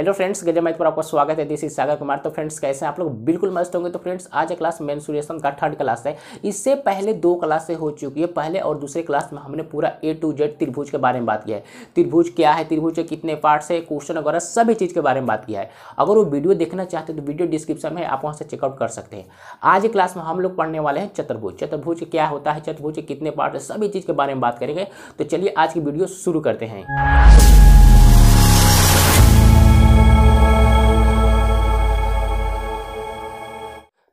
Hello friends, गजब math पर आपका स्वागत है। This is Sagar Kumar. तो फ्रेंड्स कैसे हैं आप लोग? बिल्कुल मस्त होंगे। तो फ्रेंड्स आज क्लास मेंसुरेशन का थर्ड क्लास है। इससे पहले दो क्लासें हो चुकी है। पहले और दूसरे क्लास में हमने पूरा A to Z त्रिभुज के बारे में बात किया है। त्रिभुज क्या है, त्रिभुज के कितने पार्ट्स है, क्वेश्चन वगैरह सभी चीज़ के बारे में बात किया है। अगर वो वीडियो देखना चाहते हैं तो वीडियो डिस्क्रिप्शन में आप वहाँ से चेकआउट कर सकते हैं। आज क्लास में हम लोग पढ़ने वाले हैं चतुर्भुज। चतुर्भुज क्या होता है, चतुर्भुज के कितने पार्ट है, सभी चीज़ के बारे में बात करेंगे। तो चलिए आज की वीडियो शुरू करते हैं।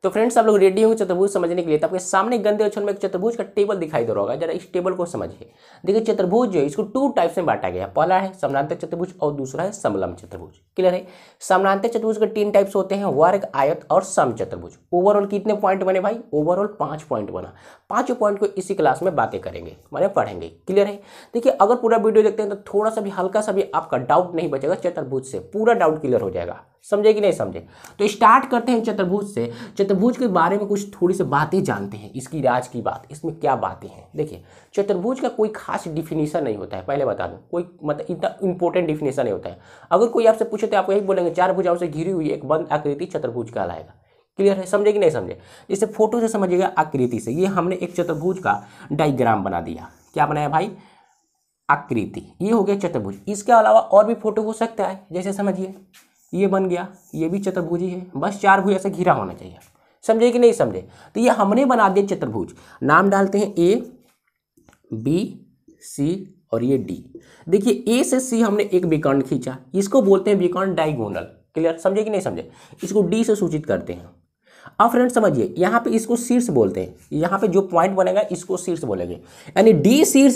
तो फ्रेंड्स आप लोग रेडी होंगे चतुर्भुज समझने के लिए। तो आपके सामने गंदे अक्षर में एक चतुर्भुज का टेबल दिखाई दे रहा होगा। जरा इस टेबल को समझिए। देखिए चतुर्भुज जो है इसको टू टाइप्स में बांटा गया है। पहला है समानांतर चतुर्भुज और दूसरा है समलंब चतुर्भुज। क्लियर है? समानांतर चतुर्भुज के तीन टाइप्स होते हैं, वर्ग, आयत और सम चतुर्भुज। ओवरऑल कितने पॉइंट बने भाई? ओवरऑल 5 पॉइंट बना। 5 पॉइंट को इसी क्लास में बातें करेंगे, माने पढ़ेंगे। क्लियर है? देखिए अगर पूरा वीडियो देखते हैं तो थोड़ा सा भी हल्का सा भी आपका डाउट नहीं बचेगा। चतुर्भुज से पूरा डाउट क्लियर हो जाएगा। समझे कि नहीं समझे? तो स्टार्ट करते हैं चतुर्भुज से। चतुर्भुज के बारे में कुछ थोड़ी सी बातें जानते हैं। इसकी राज की बात, इसमें क्या बातें हैं। देखिए चतुर्भुज का कोई खास डिफिनीशन नहीं होता है। पहले बता दूं, कोई मतलब इतना इंपॉर्टेंट डिफिनीशन नहीं होता है। अगर कोई आपसे पूछे तो आपको यही बोलेंगे चार भुजाओं से घिरी हुई एक बंद आकृति चतुर्भुज कहलाएगा। क्लियर है? समझे कि नहीं समझे? जैसे फोटो से समझिएगा, आकृति से। ये हमने एक चतुर्भुज का डायग्राम बना दिया। क्या बनाया भाई? आकृति। ये हो गया चतुर्भुज। इसके अलावा और भी फोटो हो सकता है। जैसे समझिए ये बन गया, ये भी चतुर्भुज ही है, बस चार भुजा से घिरा होना चाहिए। समझे कि नहीं समझे? तो ये हमने बना दिया चतुर्भुज। नाम डालते हैं A, B, C और ये D। देखिए A से C हमने एक विकर्ण खींचा, इसको बोलते हैं विकर्ण डायगोनल। क्लियर? समझे कि नहीं समझे? इसको D से सूचित करते हैं। अब फ्रेंड्स समझिए, यहाँ पे इसको शीर्ष बोलते हैं। यहाँ पे जो पॉइंट बनेगा इसको शीर्ष बोलेंगे। यानी D शीर्ष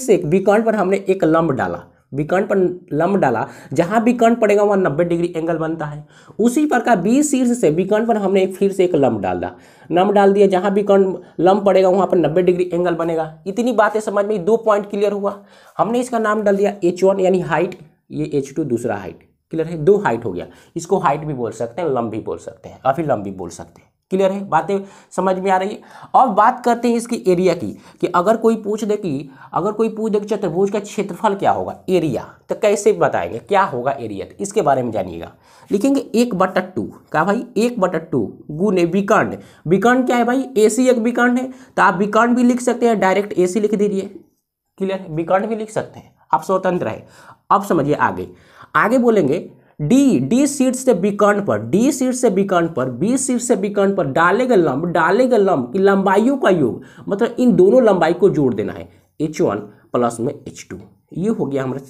से एक विकर्ण पर हमने एक लंब डाला। विकर्ण पर लंब डाला, जहां विकर्ण पड़ेगा वहां 90 डिग्री एंगल बनता है। उसी प्रकार B शीर्ष से विकर्ण पर हमने फिर से एक लंब डाल दिया, जहां विकर्ण लंब पड़ेगा वहां पर 90 डिग्री एंगल बनेगा। इतनी बातें समझ में, 2 पॉइंट क्लियर हुआ। हमने इसका नाम डाल दिया H1 यानी हाइट, ये H2 दूसरा हाइट। क्लियर है? 2 हाइट हो गया। इसको हाइट भी बोल सकते हैं, लंब भी बोल सकते हैं, काफी लंब भी बोल सकते हैं। क्लियर है? बातें समझ में आ रही है? और बात करते हैं इसकी एरिया की, कि अगर कोई पूछ दे कि चतुर्भुज का क्षेत्रफल क्या होगा, एरिया, तो कैसे बताएंगे क्या होगा एरिया? तो इसके बारे में जानिएगा। लिखेंगे 1/2। क्या भाई? 1/2 गुने विकर्ण। विकर्ण क्या है भाई? AC एक विकर्ण है, तो आप विकर्ण भी लिख सकते हैं, डायरेक्ट AC लिख दीजिए। क्लियर है? विकर्ण भी लिख सकते हैं, आप स्वतंत्र है। अब समझिए आगे बोलेंगे डी शीर्ष से विकर्ण पर, B शीर्ष से विकर्ण पर डालेगा लंब की लंबाइयों का योग, मतलब इन दोनों लंबाई को जोड़ देना है, H1 प्लस में H2। ये हो गया हमारा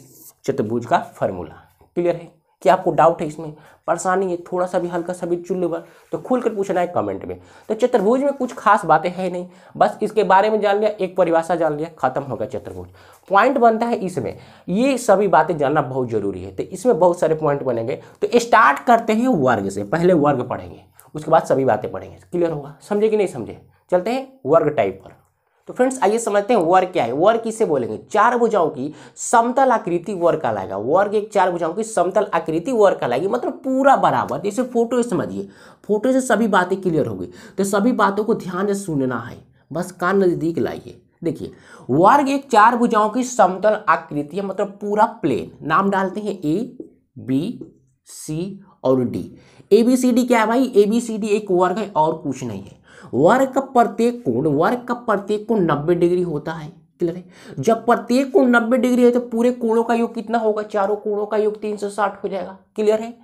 चतुर्भुज का फॉर्मूला। क्लियर है? क्या आपको डाउट है इसमें, परेशानी है, थोड़ा सा भी हल्का सा भी चुल्लूबर तो खुल कर पूछना है कमेंट में। तो चतुर्भुज में कुछ खास बातें है नहीं, बस इसके बारे में जान लिया, एक परिभाषा जान लिया, खत्म हो गया चतुर्भुज। पॉइंट बनता है इसमें, ये सभी बातें जानना बहुत जरूरी है। तो इसमें बहुत सारे पॉइंट बनेंगे। तो स्टार्ट करते हैं वर्ग से। पहले वर्ग पढ़ेंगे, उसके बाद सभी बातें पढ़ेंगे। क्लियर होगा? समझे कि नहीं समझे? चलते हैं वर्ग टाइप पर। तो फ्रेंड्स आइए समझते हैं वर्ग क्या है। वर्ग किसे बोलेंगे? चार भुजाओं की समतल आकृति वर्ग कहलाएगा। वर्ग एक चार भुजाओं की समतल आकृति वर्ग कहलाएगी, मतलब पूरा बराबर। जैसे फोटो समझिए, फोटो से सभी बातें क्लियर होगी। तो सभी बातों को ध्यान से सुनना है, बस कान नजदीक लाइए। देखिए वर्ग एक चार भुजाओं की समतल आकृति है, मतलब पूरा प्लेन। नाम डालते हैं A, B, C और D। ABCD क्या है भाई? ABCD एक वर्ग है और कुछ नहीं है। वर्ग का प्रत्येक कोण 90 डिग्री होता है। क्लियर है? जब प्रत्येक कोण 90 डिग्री है तो पूरे कोणों का योग कितना होगा? चारों कोणों का योग 360 हो जाएगा। क्लियर है?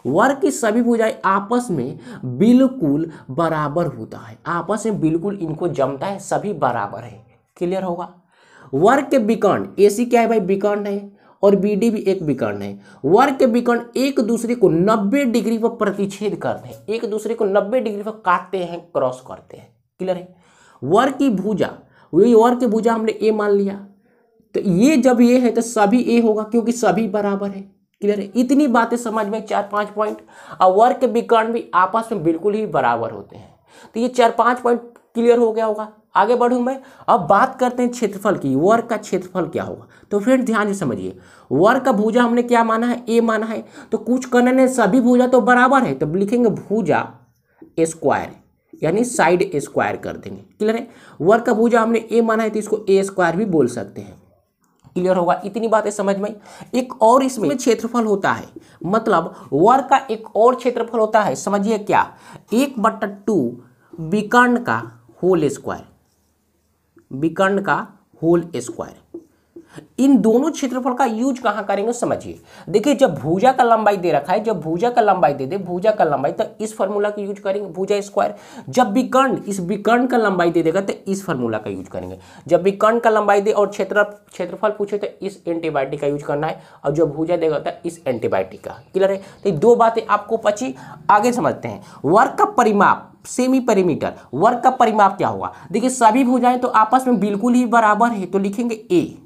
वर्ग की सभी भुजाएं आपस में बिल्कुल बराबर होता है, आपस में बिल्कुल इनको जमता है, सभी बराबर है। क्लियर होगा? वर्ग के विकर्ण, AC क्या है भाई? विकर्ण है, और BD भी एक विकर्ण है। वर्ग के विकर्ण एक दूसरे को 90 डिग्री पर प्रतिच्छेद करते हैं, एक दूसरे को 90 डिग्री पर काटते हैं, क्रॉस करते हैं। क्लियर है? वर्ग की भुजा, वर्ग की भुजा हमने A मान लिया, तो ये जब ये है तो सभी A होगा, क्योंकि सभी बराबर है। क्लियर है? इतनी बातें समझ में, 4-5 पॉइंट। और वर्ग के विकर्ण भी आपस में बिल्कुल ही बराबर होते हैं। तो ये 4-5 पॉइंट क्लियर हो गया होगा। आगे बढ़ूं मैं। अब बात करते हैं क्षेत्रफल की। वर्ग का क्षेत्रफल क्या होगा? तो फिर ध्यान से समझिए, वर्ग का भुजा हमने क्या माना है? A माना है। तो कुछ करने ने सभी भुजा तो बराबर है, तो लिखेंगे भुजा स्क्वायर, यानी साइड स्क्वायर कर देंगे। क्लियर है? वर्ग का भुजा हमने A माना है तो इसको A स्क्वायर भी बोल सकते हैं। क्लियर होगा, इतनी बातें समझ में। एक और इसमें क्षेत्रफल होता है, मतलब वर्ग का एक और क्षेत्रफल होता है, समझिए क्या, 1/2 विकर्ण का होल स्क्वायर, विकर्ण का होल स्क्वायर। इन दोनों क्षेत्रफल का यूज कहां करेंगे समझिए। देखिए जब भुजा का लंबाई दे रखा है, जब भुजा का लंबाई दे दे, भुजा का लंबाई, तो इस फार्मूला का यूज करेंगे, भुजा स्क्वायर। जब विकर्ण, इस विकर्ण का लंबाई दे देगा तो इस फार्मूला का यूज करेंगे। जब विकर्ण का लंबाई दे और क्षेत्रफल पूछे तो इस एंटीबायोटिक का यूज करना है, और जो भुजा देगा तो इस एंटीबायोटिक का। क्लियर है, तो दो बातें आपको पची। आगे समझते हैं, वर्ग का परिमाप, सेमी पेरीमीटर, वर्ग का परिमाप क्या होगा। देखिए सभी भुजाएं तो आपस में बिल्कुल ही बराबर है, तो लिखेंगे ए।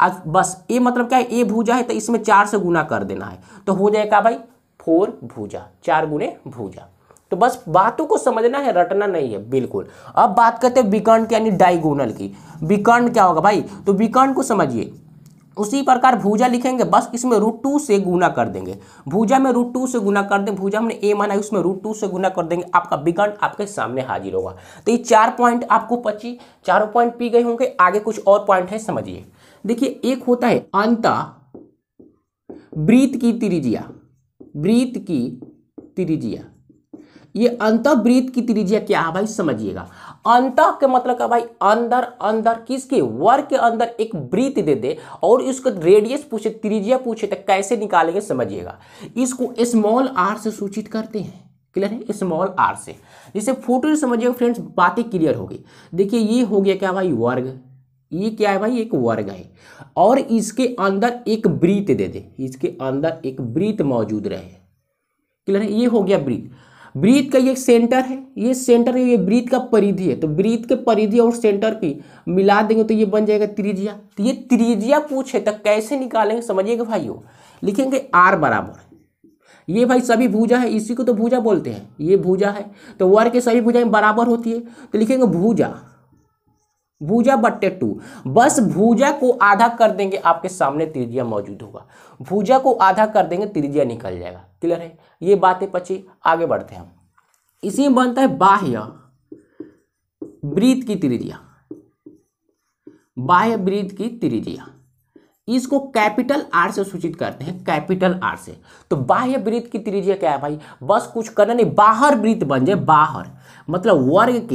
आज बस ए मतलब क्या है, ए भुजा है तो इसमें 4 से गुना कर देना है, तो हो जाएगा भाई 4 भुजा, 4 गुने भुजा। तो बस बातों को समझना है, रटना नहीं है बिल्कुल। अब बात करते हैं विकर्ण यानी डायगोनल की। विकर्ण क्या होगा भाई, तो विकर्ण को समझिए, उसी प्रकार भुजा लिखेंगे, बस इसमें √2 से गुना कर देंगे। भुजा में √2 से गुना कर दें, भुजा हमने ए माना है, उसमें √2 से गुना कर देंगे, आपका विकर्ण आपके सामने हाजिर होगा। तो ये 4 पॉइंट आपको पची, चारों पॉइंट पी गए होंगे। आगे कुछ और पॉइंट है, समझिए। देखिए एक होता है अंतः वृत्त की त्रिज्या, वृत्त की त्रिज्या। ये अंतः वृत्त की त्रिज्या क्या है भाई, समझिएगा। अंतः के मतलब क्या भाई, अंदर, अंदर किसके, वर्ग के अंदर एक वृत्त दे दे और इसको रेडियस पूछे, त्रिज्या पूछे, तो कैसे निकालेंगे समझिएगा। इसको स्मॉल r से सूचित करते हैं। क्लियर है, स्मॉल r से। जैसे फोटो से समझिएगा फ्रेंड्स, बातें क्लियर होगी। देखिए ये हो गया क्या भाई, वर्ग। ये क्या है भाई, एक वर्ग है, और इसके अंदर एक वृत्त दे दे, इसके अंदर एक वृत्त मौजूद रहे। क्लियर है, ये हो गया वृत्त। वृत्त का ये सेंटर है, ये सेंटर है, ये वृत्त का परिधि है, तो वृत्त के परिधि और सेंटर की मिला देंगे तो ये बन जाएगा त्रिज्या। तो ये त्रिज्या पूछे तो कैसे निकालेंगे समझिएगा भाइयों। लिखेंगे r बराबर, ये भाई सभी भुजा है, इसी को तो भुजा बोलते हैं, ये भुजा है, तो वर्ग के सभी भुजाएं बराबर होती है, तो लिखेंगे भुजा, भुजा बट्टे 2। बस भुजा को आधा कर देंगे, आपके सामने त्रिज्या मौजूद होगा। भुजा को आधा कर देंगे, त्रिज्या निकल जाएगा। क्लियर है, ये बातें पची। आगे बढ़ते हैं हम। इसी में बनता है बाह्य वृत्त की त्रिज्या, बाह्य वृत्त की त्रिज्या। इसको कैपिटल R से सूचित करते हैं, कैपिटल R से। तो बाह्य वृत्त की त्रिज्या क्या है भाई, बस कुछ करना नहीं, बाहर वृत्त बन जाए, बाहर मतलब वर्ग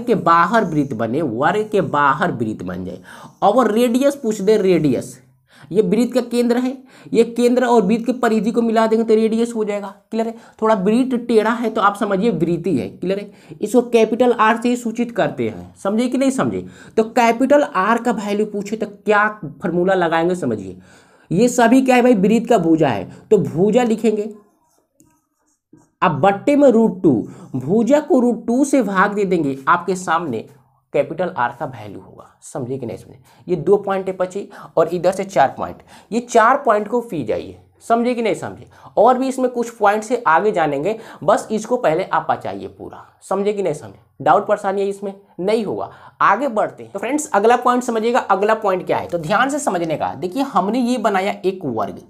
के बाहर वृत्त बने, वर्ग के बाहर वृत्त बन जाए। और रेडियस पूछ दे, रेडियस, ये वृत्त का केंद्र है, ये केंद्र और वृत्त के परिधि को मिला देंगे तो रेडियस हो जाएगा। क्लियर है, थोड़ा वृत्त टेढ़ा है तो आप समझिए वृत्ति है। क्लियर है, इसको कैपिटल R से ही सूचित करते हैं, समझे कि नहीं समझे। तो कैपिटल R का वैल्यू पूछे तो क्या फॉर्मूला लगाएंगे समझिए। ये सभी क्या है भाई, वृत्त का भुजा है, तो भुजा लिखेंगे, अब बट्टे में √2, भुजा को √2 से भाग दे देंगे, आपके सामने कैपिटल R का वैल्यू होगा। समझे कि नहीं समझे। ये 2 पॉइंट है पची, और इधर से 4 पॉइंट, ये 4 पॉइंट को पी जाइए। समझे कि नहीं समझे। और भी इसमें कुछ पॉइंट से आगे जानेंगे, बस इसको पहले आप पचाइए पूरा। समझे कि नहीं समझे, डाउट परेशानी है इसमें नहीं होगा। आगे बढ़ते हैं। तो फ्रेंड्स अगला पॉइंट समझिएगा। अगला पॉइंट क्या है, तो ध्यान से समझने का। देखिए हमने ये बनाया एक वर्ग,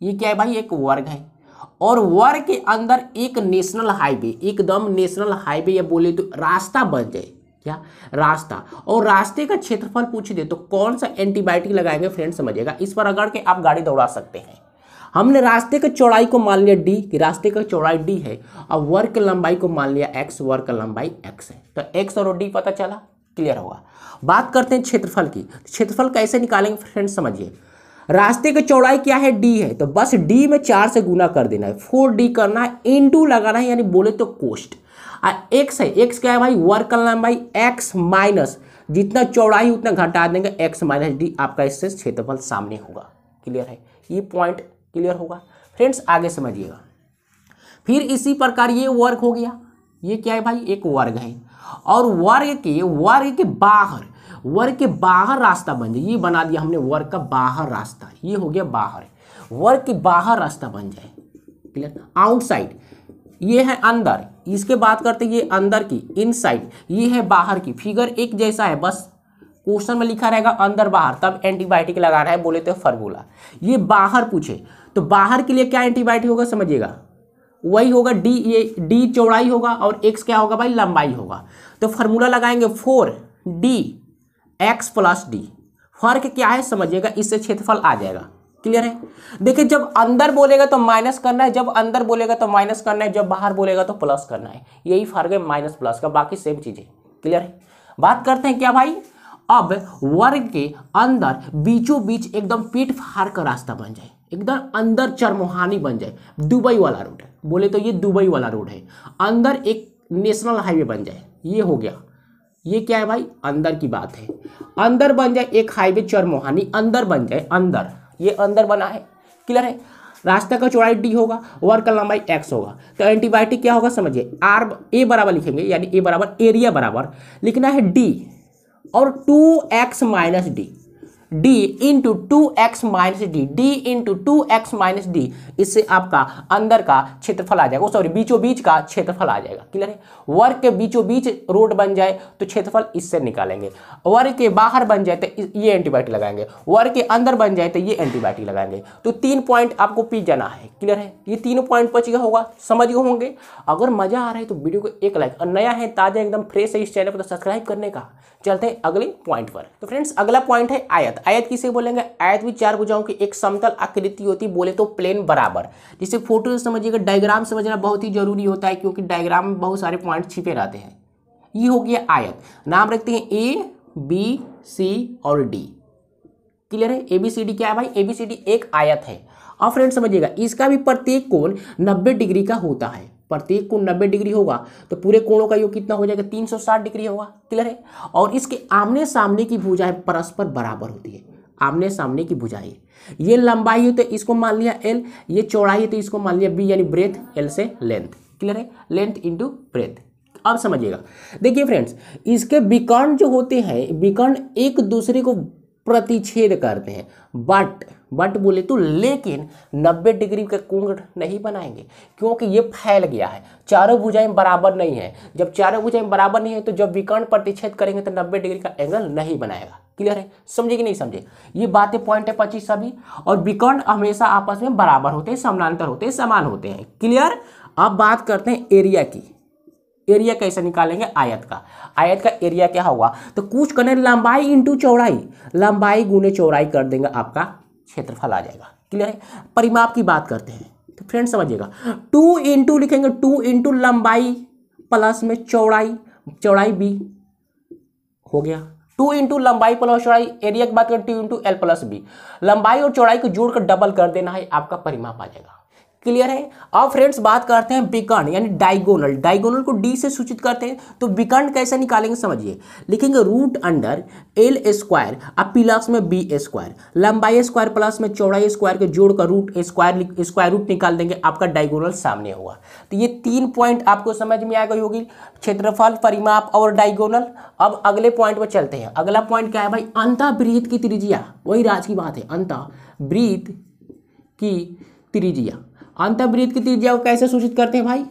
ये क्या है भाई, एक वर्ग है, और वर्ग के अंदर एक नेशनल हाईवे, एकदम नेशनल हाईवे या बोले तो रास्ता बन जाए, क्या रास्ता, और रास्ते का क्षेत्रफल पूछ दे तो कौन सा एंटीबायोटिक लगाएंगे फ्रेंड समझिएगा। इस पर अगर के आप गाड़ी दौड़ा सकते हैं। हमने रास्ते की चौड़ाई को मान लिया d, कि रास्ते का चौड़ाई d है, और वर्ग की लंबाई को मान लिया x, वर्ग का लंबाई x है, तो x और d पता चला। क्लियर होगा। बात करते हैं क्षेत्रफल की। क्षेत्रफल कैसे निकालेंगे फ्रेंड समझिए। रास्ते की चौड़ाई क्या है, d है, तो बस d में 4 से गुना कर देना है, 4d करना है, इंटू लगाना है, यानी बोले तो कोष्ट। x है, x क्या है भाई, वर्ग का लंबाई, x माइनस जितना चौड़ाई उतना घटा देंगे, x माइनस d, आपका इससे क्षेत्रफल सामने होगा। क्लियर है, ये पॉइंट क्लियर होगा फ्रेंड्स। आगे समझिएगा। फिर इसी प्रकार ये वर्ग हो गया, ये क्या है भाई, एक वर्ग है, और वर्ग के बाहर रास्ता बन जाए, ये बना दिया हमने वर्ग का बाहर रास्ता, ये हो गया बाहर, वर्ग के बाहर रास्ता बन जाए। क्लियर, आउटसाइड ये है अंदर, इसके बात करते हैं ये अंदर की, इनसाइड ये है बाहर की। फिगर एक जैसा है, बस क्वेश्चन में लिखा रहेगा अंदर बाहर, तब एंटीबायोटिक लगाना है बोले तो फार्मूला। ये बाहर पूछे तो बाहर के लिए क्या एंटीबायोटिक होगा समझिएगा, वही होगा d, ये d चौड़ाई होगा और x क्या होगा भाई, लंबाई होगा। तो फार्मूला लगाएंगे 4d x + d, फर्क क्या है समझिएगा, इससे क्षेत्रफल आ जाएगा। क्लियर है। देखिए जब अंदर बोलेगा तो माइनस करना है, जब अंदर बोलेगा तो माइनस करना है, जब बाहर बोलेगा तो प्लस करना है। यही फर्क है माइनस प्लस का, बाकी सेम चीज है। क्लियर है। बात करते हैं क्या भाई, अब वर्ग के अंदर बीचों बीच एकदम पेट फाड़ का रास्ता बन जाए, एकदम अंदर चरमोहानी बन जाए, दुबई वाला रोड है, बोले तो ये दुबई वाला रोड है, अंदर एक नेशनल हाईवे बन जाए, ये हो गया। ये क्या है भाई, अंदर की बात है। अंदर बन जाए एक हाईवे चरमोहानी, अंदर बन जाए, अंदर, ये अंदर बना है। क्लियर है। रास्ता का चौड़ाई डी होगा, वर्ग का लंबाई एक्स होगा, तो एंटीबायोटिक क्या होगा समझिए, आर ए बराबर लिखेंगे, यानी ए बराबर एरिया बराबर लिखना है डी और 2x minus D, d into 2x minus D, d into 2x minus D, इससे आपका अंदर का क्षेत्रफल आ जाएगा, सॉरी बीचों बीच का क्षेत्रफल आ जाएगा। क्लियर है। वर्ग के बीचों बीच रोड बन जाए तो क्षेत्रफल इससे निकालेंगे, वर्ग के बाहर बन जाए तो ये एंटीबायोटिक लगाएंगे, वर्ग के अंदर बन जाए तो ये एंटीबायोटिक लगाएंगे। तो 3 पॉइंट आपको पी जाना है। क्लियर है। ये तीनों पॉइंट बच गया होगा, समझ गए होंगे। अगर मजा आ रहा है तो वीडियो को एक लाइक, और नया है ताजा एकदम फ्रेश है इस चैनल पर तो सब्सक्राइब करने का। चलते हैं अगले पॉइंट पर। तो फ्रेंड्स अगला पॉइंट है आयत। आयत किसे बोलेंगे, आयत भी चार भुजाओं की एक समतल आकृति होती है, बोले तो प्लेन बराबर। जिसे फोटो से समझिएगा, डायग्राम समझना बहुत ही जरूरी होता है, क्योंकि डायग्राम में बहुत सारे पॉइंट छिपे रहते हैं। ये हो गया आयत, नाम रखते हैं ए बी सी और डी। क्लियर है। ए बी सी डी क्या है भाई, ए बी सी डी एक आयत है। और फ्रेंड्स समझिएगा, इसका भी प्रत्येक कोण 90 डिग्री का होता है, प्रत्येक कोण 90 डिग्री होगा तो पूरे कोणों का योग कितना हो जाएगा, 360 डिग्री होगा। क्लियर है। और इसके आमने सामने की भुजाएं परस्पर बराबर होती है, आमने सामने की भुजाएं। ये लंबाई है तो इसको मान लिया एल, ये चौड़ाई है तो इसको मान लिया बी, यानी ब्रेथ एल से लेंथ। क्लियर है। Length into breadth. अब समझिएगा, देखिए फ्रेंड्स, इसके विकर्ण जो होते हैं, विकर्ण एक दूसरे को प्रतिच्छेद करते हैं, बट बोले तो लेकिन 90 डिग्री का कोण नहीं बनाएंगे, क्योंकि ये फैल गया है, चारों भुजाएं बराबर नहीं है। जब चारों भुजाएं बराबर नहीं है तो जब विकर्ण प्रतिच्छेद करेंगे तो 90 डिग्री का एंगल नहीं बनाएगा। क्लियर है। समझे कि नहीं समझे, ये बातें पॉइंट है 25 सभी। और विकर्ण हमेशा आपस में बराबर होते हैं, समानांतर होते हैं, समान होते हैं। क्लियर। अब बात करते हैं एरिया की। एरिया कैसे निकालेंगे, आयत का। आयत का एरिया क्या होगा, तो कुछ करने लंबाई इंटू चौड़ाई, लंबाई गुने चौड़ाई कर देंगे, आपका क्षेत्रफल आ जाएगा। क्लियर है। परिमाप की बात करते हैं तो फ्रेंड्स समझिएगा, 2 इंटू लिखेंगे, 2 इंटू लंबाई प्लस में चौड़ाई, चौड़ाई बी हो गया। 2 इंटू लंबाई प्लस चौड़ाई, एरिया की बात करें 2 इंटू एल प्लस बी, लंबाई और चौड़ाई को जोड़कर डबल कर देना है, आपका परिमाप आ जाएगा। क्लियर है। अब फ्रेंड्स बात करते हैं विकर्ण यानी डायगोनल। डायगोनल को डी से सूचित करते हैं, तो विकर्ण कैसे निकालेंगे समझिए, लिखेंगे रूट अंडर एल स्क्वायर अब प्लस में बी स्क्वायर, लंबाई स्क्वायर प्लस में चौड़ाई स्क्वायर के जोड़कर रूट स्क्वायर रूट निकाल देंगे, आपका डायगोनल सामने होगा। तो ये 3 पॉइंट आपको समझ में आ गई होगी, क्षेत्रफल, परिमाप और डायगोनल। अब अगले पॉइंट पर चलते हैं। अगला पॉइंट क्या है भाई, अंतःवृत्त की त्रिज्या, वही राज की बात है, अंतःवृत्त की त्रिज्या। अंतःवृत्त की त्रिज्या को कैसे सूचित करते हैं भाई,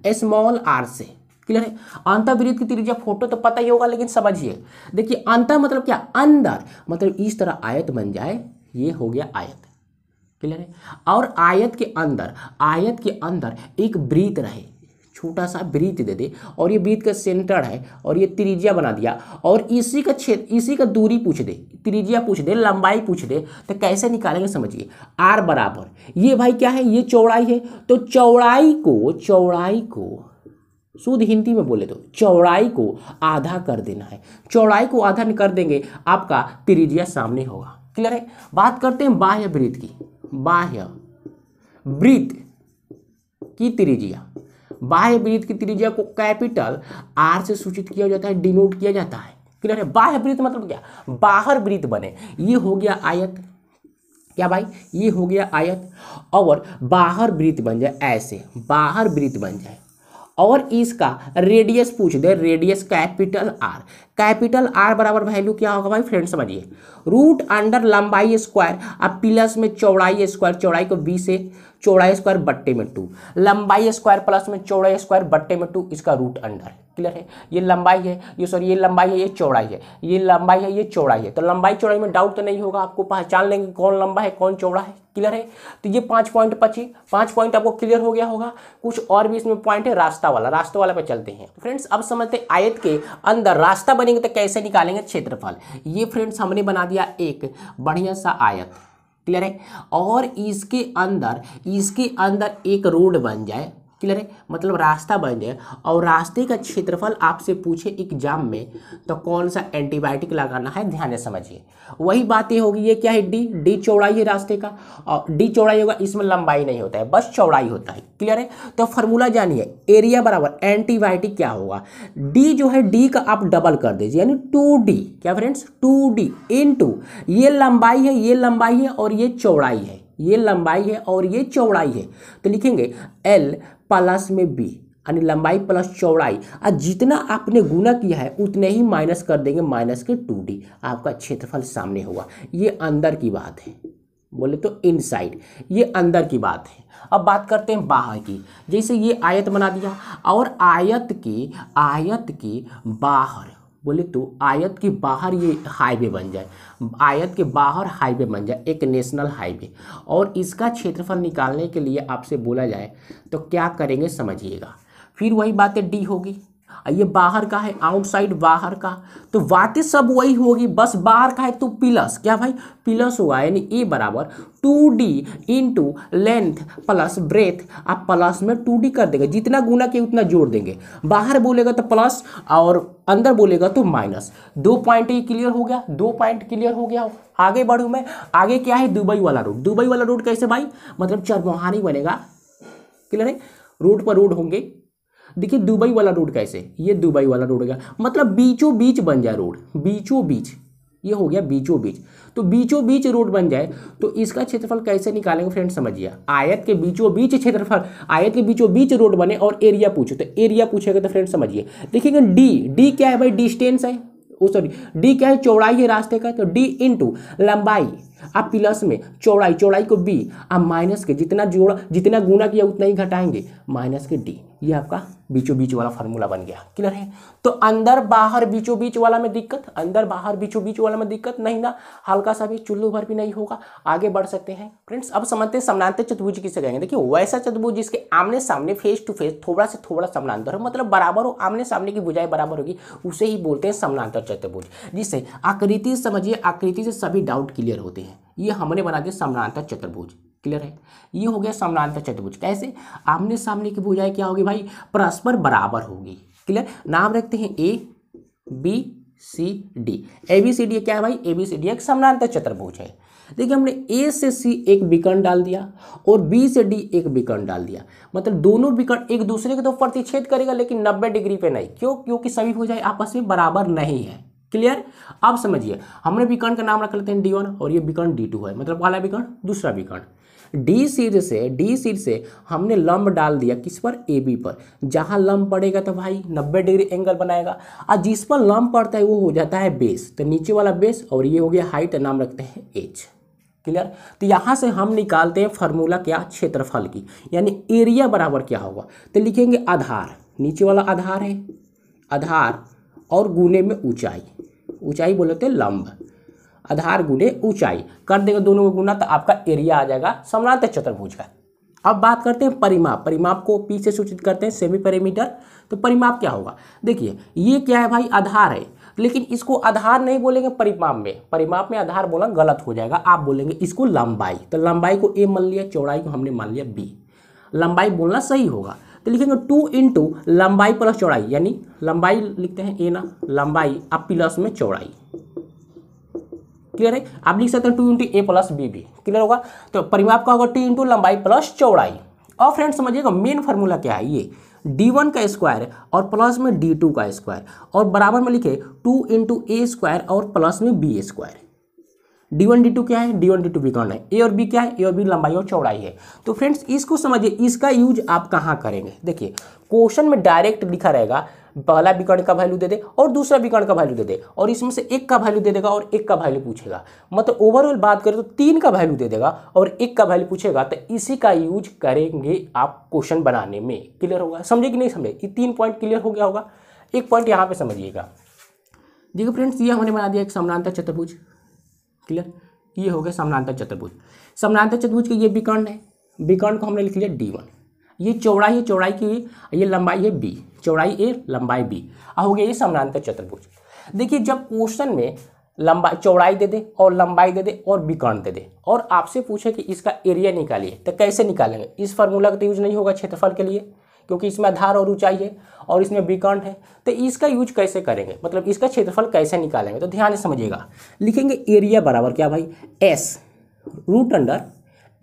स्मॉल आर से। क्लियर है। अंतःवृत्त की त्रिज्या फोटो तो पता ही होगा, लेकिन समझिए, देखिए अंत मतलब क्या, अंदर, मतलब इस तरह आयत बन जाए, ये हो गया आयत। क्लियर है। और आयत के अंदर एक वृत्त रहे, छोटा सा वृत्त दे दे, और ये वृत्त का सेंटर है और ये त्रिज्या बना दिया, और इसी का क्षेत्र, इसी का दूरी पूछ दे, त्रिज्या पूछ दे, लंबाई पूछ दे, तो कैसे निकालेंगे समझिए। आर बराबर, ये भाई क्या है, ये चौड़ाई है, तो चौड़ाई को शुद्ध हिंदी में बोले तो चौड़ाई को आधा कर देना है, चौड़ाई को आधा कर देंगे, आपका त्रिज्या सामने होगा। क्लियर है। बात करते हैं बाह्य वृत्त की। बाह्य वृत्त की त्रिज्या, बाह्य वृत्त की त्रिज्या को कैपिटल आर से सूचित किया जाता है, डिनोट किया जाता है। क्लियर है। बाह्य वृत्त मतलब क्या, बाहर वृत्त बने, ये हो गया आयत। क्या भाई, ये हो गया आयत। और बाहर वृत्त बन जाए, ऐसे बाहर वृत्त बन जाए, और इसका रेडियस पूछ दे, radius capital R. Capital R बराबर वैल्यू क्या होगा भाई, फ्रेंड समझिए, रूट अंडर लंबाई स्क्वायर अब प्लस में चौड़ाई स्क्वायर, चौड़ाई को बी से चौड़ाई स्क्वायर बट्टे में 2, लंबाई स्क्वायर प्लस में चौड़ाई स्क्वायर बट्टे में 2, इसका रूट अंडर। क्लियर है। ये लंबाई है, ये सॉरी ये लंबाई है, ये चौड़ाई है, ये लंबाई है, ये चौड़ाई है। तो लंबाई चौड़ाई में डाउट तो नहीं होगा, आपको पहचान लेंगे कौन लंबा है कौन चौड़ा है। क्लियर है। तो ये 5 पॉइंट बचे, 5 पॉइंट आपको क्लियर हो गया होगा। कुछ और भी इसमें पॉइंट है, रास्ता वाला पे चलते हैं। फ्रेंड्स अब समझते हैं आयत के अंदर रास्ता बनेंगे तो कैसे निकालेंगे क्षेत्रफल। ये फ्रेंड्स हमने बना दिया एक बढ़िया सा आयत, क्लियर है। और इसके अंदर एक रोड बन जाए, क्लियर है, मतलब रास्ता बन जाए, और रास्ते का क्षेत्रफल आपसे पूछे एग्जाम में तो कौन सा एंटीबायोटिक लगाना है, ध्यान से समझिए। वही बातें होगी, ये क्या है, डी चौड़ाई है रास्ते का, और डी चौड़ाई होगा, इसमें लंबाई नहीं होता है, बस चौड़ाई होता है, क्लियर है। तो फॉर्मूला जानिए, एरिया बराबर एंटीबायोटिक क्या होगा, डी जो है डी का आप डबल कर दीजिए, यानी 2D, क्या फ्रेंड्स 2D इनटू ये लंबाई है, ये लंबाई है और ये चौड़ाई है, ये लंबाई है और ये चौड़ाई है। तो लिखेंगे L प्लस में B, यानी लंबाई प्लस चौड़ाई, और जितना आपने गुना किया है उतने ही माइनस कर देंगे, माइनस के 2D, आपका क्षेत्रफल सामने होगा। ये अंदर की बात है, बोले तो इनसाइड, ये अंदर की बात है। अब बात करते हैं बाहर की। जैसे ये आयत बना दिया, और आयत की बाहर, बोले तो आयत के बाहर ये हाईवे बन जाए, आयत के बाहर हाईवे बन जाए, एक नेशनल हाईवे, और इसका क्षेत्रफल निकालने के लिए आपसे बोला जाए तो क्या करेंगे समझिएगा। फिर वही बातें डी होगी, ये बाहर का है, आउटसाइड बाहर का, तो बातें सब वही होगी, बस बाहर का है तो प्लस, क्या भाई प्लस हुआ, यानी ए बराबर 2D into length plus breadth, आप प्लस में 2D कर देंगे, जितना गुना किए उतना जोड़ देंगे। बाहर बोलेगा तो प्लस और अंदर बोलेगा तो माइनस। 2 पॉइंट ये क्लियर हो गया, 2 पॉइंट क्लियर हो गया। आगे बढ़ूँ मैं, आगे क्या है, दुबई वाला रोड। दुबई वाला रोड कैसे भाई, मतलब चरमोहानी बनेगा, क्लियर है, रोड पर रोड होंगे। देखिए दुबई वाला रोड कैसे, ये दुबई वाला रोड होगा, मतलब बीचों बीच बन जाए रोड, बीचों बीच, ये हो गया बीचों बीच। तो बीचों बीच रोड बन जाए तो इसका क्षेत्रफल कैसे निकालेंगे फ्रेंड्स समझिए। आयत के बीचों बीच क्षेत्रफल, आयत के बीचों बीच रोड बने और एरिया पूछो, तो एरिया पूछेगा तो फ्रेंड्स समझिए, देखिएगा डी क्या है भाई, डिस्टेंस है, सॉरी डी क्या है, चौड़ाई है रास्ते का, तो डी इंटू लंबाई, आप प्लस में चौड़ाई को बी, आप माइनस के जितना गुना किया उतना ही घटाएंगे, माइनस के डी, ये आपका बीचों बीच वाला फार्मूला बन गया, क्लियर है। तो अंदर बाहर बीचों बीच वाला में दिक्कत, अंदर बाहर बीचों बीच वाला में दिक्कत नहीं ना, हल्का सा भी चुल्लू भर भी नहीं होगा। आगे बढ़ सकते हैं फ्रेंड्स। अब समझते हैं समानांतर चतुर्भुज किसे कहेंगे। देखिए वैसा चतुर्भुज जिसके आमने सामने फेस टू फेस थोड़ा से थोड़ा समानांतर हो, मतलब बराबर हो, आमने सामने की भुजाएं बराबर होगी, उसे ही बोलते हैं समानांतर चतुर्भुज। जिससे आकृति समझिए, आकृति से सभी डाउट क्लियर होते हैं। ये हमने बना दिया समानांतर चतुर्भुज, क्लियर है। ये हो गया समानांतर चतुर्भुज। कैसे, आमने सामने की भुजाएं क्या होगी भाई, परस्पर बराबर होगी, क्लियर। नाम रखते हैं A B C D। ABCD क्या है भाई, ABCD एक समानांतर चतुर्भुज है। देखिए हमने A से C एक विकर्ण डाल दिया और B से D एक विकर्ण डाल दिया, मतलब दोनों विकर्ण एक दूसरे के तो प्रतिच्छेद करेगा लेकिन 90 डिग्री पे नहीं। क्यों, क्योंकि सभी भुजाएं आपस में बराबर नहीं है, क्लियर। अब समझिए, हमने विकर्ण का नाम रख लेते हैं D1 और ये विकर्ण D2 है, मतलब वाला विकर्ण दूसरा विकर्ण। डी सीध से हमने लंब डाल दिया किस पर, AB पर। जहां लंब पड़ेगा तो भाई 90 डिग्री एंगल बनाएगा, और जिस पर लंब पड़ता है वो हो जाता है बेस, तो नीचे वाला बेस, और ये हो गया हाइट, नाम रखते हैं H, क्लियर। तो यहाँ से हम निकालते हैं फार्मूला क्या, क्षेत्रफल की, यानी एरिया बराबर क्या होगा, तो लिखेंगे आधार, नीचे वाला आधार है, आधार और गुने में ऊंचाई, ऊंचाई बोलते हैं लंब, आधार गुने ऊंचाई कर देगा दोनों को गुना, तो आपका एरिया आ जाएगा समानांतर चतुर्भुज का। अब बात करते हैं परिमाप। परिमाप को पी से सूचित करते हैं सेमी पेरीमीटर। तो परिमाप क्या होगा, देखिए ये क्या है भाई, आधार है, लेकिन इसको आधार नहीं बोलेंगे परिमाप में, परिमाप में आधार बोला गलत हो जाएगा, आप बोलेंगे इसको लंबाई। तो लंबाई को A मान लिया, चौड़ाई को हमने मान लिया B, लंबाई बोलना सही होगा। तो लिखेंगे 2 इंटू लंबाई प्लस चौड़ाई, यानी लंबाई लिखते हैं A ना, लंबाई आप प्लस में चौड़ाई, क्लियर है। आप लिख सकते हैं 2 इंटू A प्लस B भी, क्लियर होगा। तो परिमाप का होगा 2 इंटू लंबाई प्लस चौड़ाई। और फ्रेंड्स समझिएगा मेन फार्मूला क्या है, ये D1 का स्क्वायर और प्लस में D2 का स्क्वायर, और बराबर में लिखे 2 इंटू A स्क्वायर और प्लस में B स्क्वायर। D1 D2 क्या है, D1 D2 विकर्ण है, A और B क्या है, A और B लंबाई और चौड़ाई है। तो फ्रेंड्स इसको समझिए, इसका यूज आप कहाँ करेंगे। देखिए क्वेश्चन में डायरेक्ट लिखा रहेगा, पहला विकर्ण का वैल्यू दे दे और दूसरा विकर्ण का वैल्यू दे दे, और इसमें से एक का वैल्यू दे देगा और एक का वैल्यू पूछेगा, मतलब ओवरऑल बात करें तो 3 का वैल्यू दे देगा और एक का वैल्यू पूछेगा। तो इसी का यूज करेंगे आप क्वेश्चन बनाने में, क्लियर होगा, समझे कि नहीं समझे। ये 3 पॉइंट क्लियर हो गया होगा। एक पॉइंट यहाँ पे समझिएगा। देखिए फ्रेंड्स, ये हमने बना दिया एक समानांतर चतुर्भुज, क्लियर, ये हो गया समानांतर चतुर्भुज। समानांतर चतुर्भुज के ये विकर्ण है, विकर्ण को हमने लिख लिया D1। ये चौड़ाई है, चौड़ाई की ये लंबाई है B, चौड़ाई A लंबाई B, हो गया ये समानांतर चतुर्भुज। देखिए जब क्वेश्चन में लंबाई चौड़ाई दे दे और लंबाई दे दे और विकर्ण दे दे और आपसे पूछे कि इसका एरिया निकालिए, तो कैसे निकालेंगे? इस फार्मूला का तो यूज नहीं होगा क्षेत्रफल के लिए, क्योंकि इसमें आधार और ऊंचाई है और इसमें विकर्ण है, तो इसका यूज कैसे करेंगे, मतलब इसका क्षेत्रफल कैसे निकालेंगे? तो ध्यान से समझिएगा, लिखेंगे एरिया बराबर क्या भाई, S root under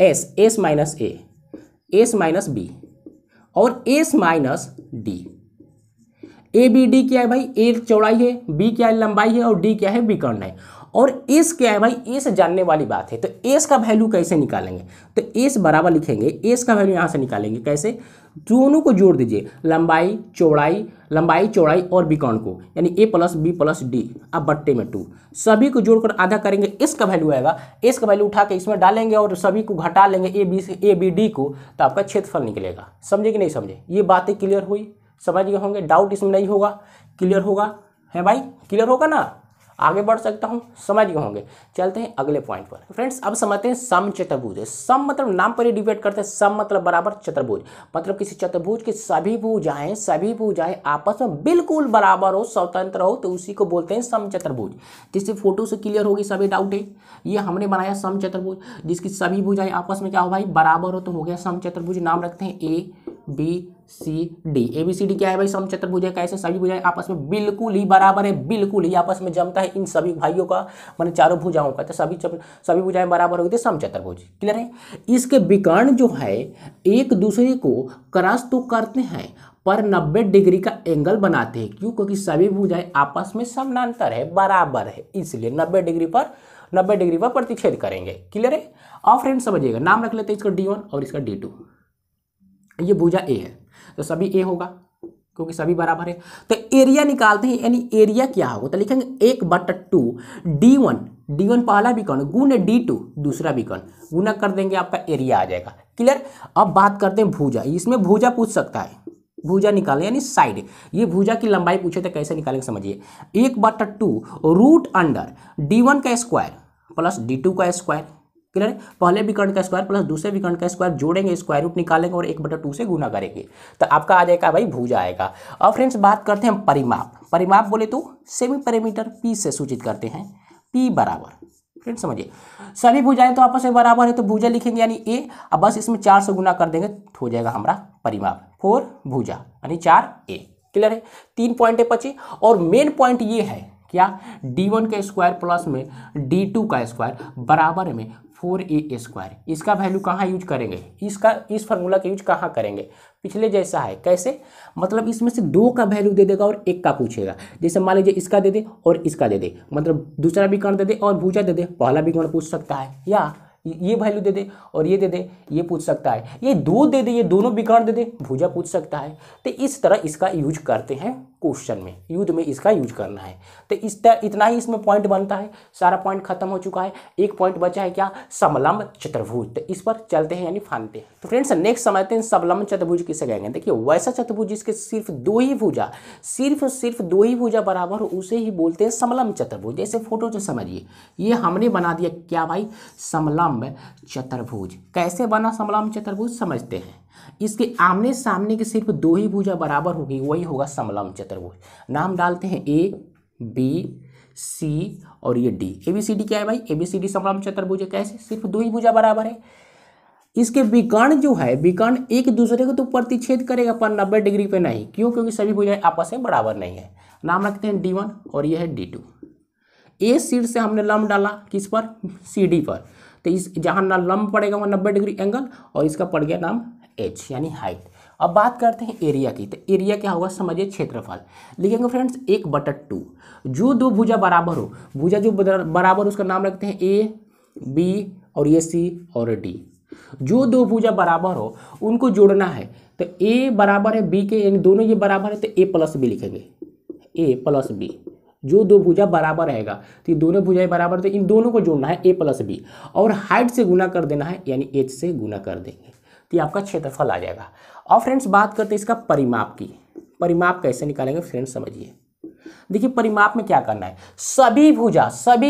S, S minus A, S minus B और S minus D. A B D क्या है भाई, ए चौड़ाई है, बी क्या है लंबाई है और डी क्या है विकर्ण है, और एस क्या है भाई, एस जानने वाली बात है। तो एस का वैल्यू कैसे निकालेंगे? तो एस बराबर लिखेंगे, एस का वैल्यू यहाँ से निकालेंगे कैसे, दोनों को जोड़ दीजिए, लंबाई चौड़ाई और विकर्ण को, यानी A plus B plus D अब बट्टे में 2, सभी को जोड़कर आधा करेंगे, एस का वैल्यू आएगा, एस का वैल्यू उठा के इसमें डालेंगे और सभी को घटा लेंगे ए बी डी को, तो आपका क्षेत्रफल निकलेगा। समझे कि नहीं समझे? ये बातें क्लियर हुई, समझ गए होंगे, डाउट इसमें नहीं होगा, क्लियर होगा, है भाई, क्लियर होगा ना? आगे बढ़ सकता हूँ, समझ गए होंगे। चलते हैं अगले पॉइंट पर फ्रेंड्स। अब समझते हैं सम चतुर्भुज। सम मतलब नाम पर ही डिवाइड करते हैं, सम मतलब बराबर, चतुर्भुज मतलब किसी चतुर्भुज की सभी भुजाएं आपस में बिल्कुल बराबर हो, स्वतंत्र हो, तो उसी को बोलते हैं सम चतुर्भुज। जिससे फोटो से क्लियर होगी सभी डाउट है, ये हमने बनाया सम चतुर्भुज, जिसकी सभी भुजाएं आपस में क्या हो भाई, बराबर हो, तो हो गया सम चतुर्भुज। नाम रखते हैं A B C D. A B C D क्या है भाई, सम चतुर्भुज है। कैसे? सभी भुजाएं आपस में बिल्कुल ही बराबर है, बिल्कुल ही आपस में जमता है इन सभी भाइयों का, माने चारों भुजाओं का, तो सभी भुजाएं बराबर होती है, सम चतुर्भुज। क्लियर है? इसके विकर्ण जो है एक दूसरे को क्रॉस तो करते हैं पर 90 डिग्री का एंगल बनाते हैं। क्यों? क्योंकि सभी भुजाएं आपस में समानांतर है, बराबर है, इसलिए 90 डिग्री पर प्रतिच्छेद करेंगे। क्लियर है? और फ्रेंड्स समझिएगा, नाम रख लेते हैं इसका D1 और इसका D2। ये भुजा ए है तो सभी ए होगा क्योंकि सभी बराबर है। तो एरिया निकालते हैं, यानी एरिया क्या होगा, तो लिखेंगे 1/2 D1 पहला विकर्ण गुण D2 दूसरा विकर्ण, गुना कर देंगे, आपका एरिया आ जाएगा। क्लियर? अब बात करते हैं भुजा। इसमें भुजा पूछ सकता है, भुजा निकालें यानी साइड। ये भुजा की लंबाई पूछे तो कैसे निकालेंगे समझिए, 1/2 रूट अंडर D1 का स्क्वायर प्लस D2 का स्क्वायर। क्लियर? पहले विकर्ण का स्क्वायर प्लस दूसरे विकर्ण का स्क्वायर जोड़ेंगे, स्क्वायर रूट निकालेंगे और 1/2 से गुना करेंगे, तो आपका आ जाएगा भाई भुजा आएगा। अब फ्रेंड्स बात करते हैं परिमाप। परिमाप बोले तो सेमी पैरामीटर पी से सूचित करते हैं, पी बराबर। फ्रेंड्स समझिए, सभी भुजाएं तो आपस में बराबर है, तो भुजा लिखेंगे यानी ए, अब बस इसमें 4 से गुना कर देंगे तो हो जाएगा हमारा परिमाप, 4 भुजा यानी 4a। क्लियर है? 3 पॉइंट बचे और मेन पॉइंट ये है क्या, D1 का स्क्वायर प्लस में D2 का स्क्वायर बराबर में 4a स्क्वायर। इसका वैल्यू कहाँ यूज करेंगे, इस फार्मूला का यूज कहाँ करेंगे, पिछले जैसा है। कैसे? मतलब इसमें से 2 का वैल्यू दे देगा और 1 का पूछेगा। जैसे मान लीजिए इसका दे दे और इसका दे दे, मतलब दूसरा विकर्ण दे दे और भुजा दे दे, पहला विकर्ण पूछ सकता है, या ये वैल्यू दे दे और ये दे दे, ये पूछ सकता है, ये 2 दे दे, ये दोनों विकर्ण दे दे, भुजा पूछ सकता है। तो इस तरह इसका यूज करते हैं क्वेश्चन में, युद्ध में इसका यूज करना है। तो इतना ही इसमें पॉइंट बनता है, सारा पॉइंट खत्म हो चुका है। एक पॉइंट बचा है क्या, समलंब चतुर्भुज। तो इस पर चलते हैं यानी फानते हैं। तो फ्रेंड्स नेक्स्ट समझते हैं समलंब चतुर्भुज किसे कहेंगे। देखिए वैसा चतुर्भुज जिसके सिर्फ 2 ही भुजा, सिर्फ 2 ही भुजा बराबर हो उसे ही बोलते हैं समलंब चतुर्भुज। जैसे फोटो से समझिए, ये हमने बना दिया क्या भाई, समलंब चतुर्भुज। कैसे बना समलंब चतुर्भुज समझते हैं। इसके आमने सामने के सिर्फ 2 ही भुजा बराबर होगी, वही होगा समलंब चतुर्भुज। नाम डालते हैं ए बी सी और ये D. A B C D क्या है भाई, ए बी सी डी समलंब चतुर्भुज है। कैसे? सिर्फ 2 ही भुजा बराबर है। इसके विकर्ण जो है, विकर्ण एक दूसरे को तो प्रतिच्छेद करेगा पर 90 डिग्री पे नहीं। क्यों? क्योंकि सभी भुजाएं आपस में बराबर नहीं है। नाम रखते हैं D1 और ये है D2। ए सीड से हमने लंब डाला किस पर, CD पर, तो इस जहाँ ना लंब पड़ेगा वहाँ 90 डिग्री एंगल और इसका पड़ गया नाम H यानी हाइट। अब बात करते हैं एरिया की। तो एरिया क्या होगा समझिए, क्षेत्रफल। लिखेंगे फ्रेंड्स 1/2। जो 2 भुजा बराबर हो, भुजा जो बराबर उसका नाम रखते हैं A B और ये C और D। जो 2 भुजा बराबर हो उनको जोड़ना है, तो A बराबर है B के, यानी दोनों ये बराबर है तो A प्लस B लिखेंगे, A प्लस B। जो 2 भुजा बराबर रहेगा तो ये दोनों भुजाएं बराबर, तो इन दोनों को जोड़ना है A प्लस B और हाइट से गुना कर देना है यानी H से गुना कर देंगे, तो ये आपका क्षेत्रफल आ जाएगा। और फ्रेंड्स बात करते हैं इसका परिमाप की। परिमाप कैसे निकालेंगे फ्रेंड्स समझिए। देखिए परिमाप में क्या करना है, सभी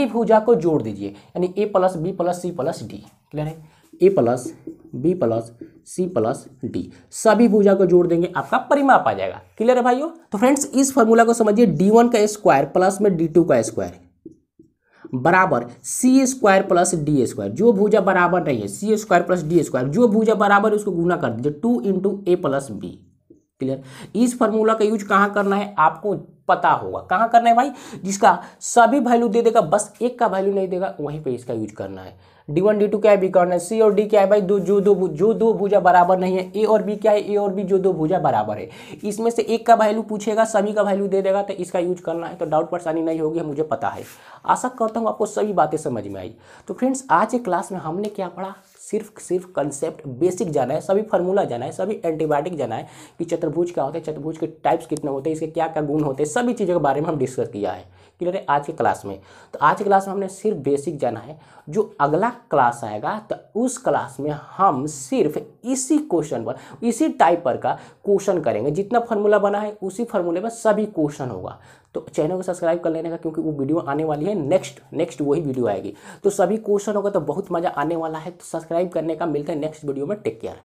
भुजा को जोड़ दीजिए, यानी A plus B plus C plus D. Clear है, A plus B plus C plus D, सभी भुजा को जोड़ देंगे आपका परिमाप आ जाएगा। क्लियर है भाइयों। तो फ्रेंड्स इस फॉर्मूला को समझिए, d1 का स्क्वायर प्लस में d2 का स्क्वायर बराबर सी स्क्वायर प्लस डी स्क्वायर। जो भुजा बराबर नहीं है, सी स्क्वायर प्लस डी स्क्वायर, जो भुजा बराबर है उसको गुना कर दीजिए 2 इंटू ए प्लस बी। क्लियर। इस फॉर्मूला का यूज कहाँ करना है आपको पता होगा, कहाँ करना है भाई, जिसका सभी वैल्यू दे देगा बस एक का वैल्यू नहीं देगा वहीं पे इसका यूज करना है। d1 d2 क्या है, बी करना है, सी और डी क्या है भाई, जो दो भुजा बराबर नहीं है, ए और बी क्या है, ए और बी जो दो भुजा बराबर है, इसमें से एक का वैल्यू पूछेगा सभी का वैल्यू दे देगा तो इसका यूज करना है। तो डाउट परेशानी नहीं होगी, मुझे पता है। आशा करता हूँ आपको सभी बातें समझ में आई। तो फ्रेंड्स आज के क्लास में हमने क्या पढ़ा, सिर्फ कंसेप्ट बेसिक जाना है, सभी फार्मूला जाना है, सभी एंटीबायोटिक जाना है कि चतुर्भुज क्या होते हैं, चतुर्भुज के टाइप्स कितने होते हैं, इसके क्या क्या गुण होते हैं, सभी चीज़ों के बारे में हम डिस्कस किया है। क्लियर है आज के क्लास में। तो आज के क्लास में हमने सिर्फ बेसिक जाना है। जो अगला क्लास आएगा तो उस क्लास में हम सिर्फ इसी क्वेश्चन पर, इसी टाइप पर का क्वेश्चन करेंगे। जितना फार्मूला बना है उसी फार्मूले पर सभी क्वेश्चन होगा। तो चैनल को सब्सक्राइब कर लेने का, क्योंकि वो वीडियो आने वाली है, नेक्स्ट वही वीडियो आएगी तो सभी क्वेश्चन होगा तो बहुत मजा आने वाला है। तो सब्सक्राइब करने का, मिलते हैं नेक्स्ट वीडियो में। Take care.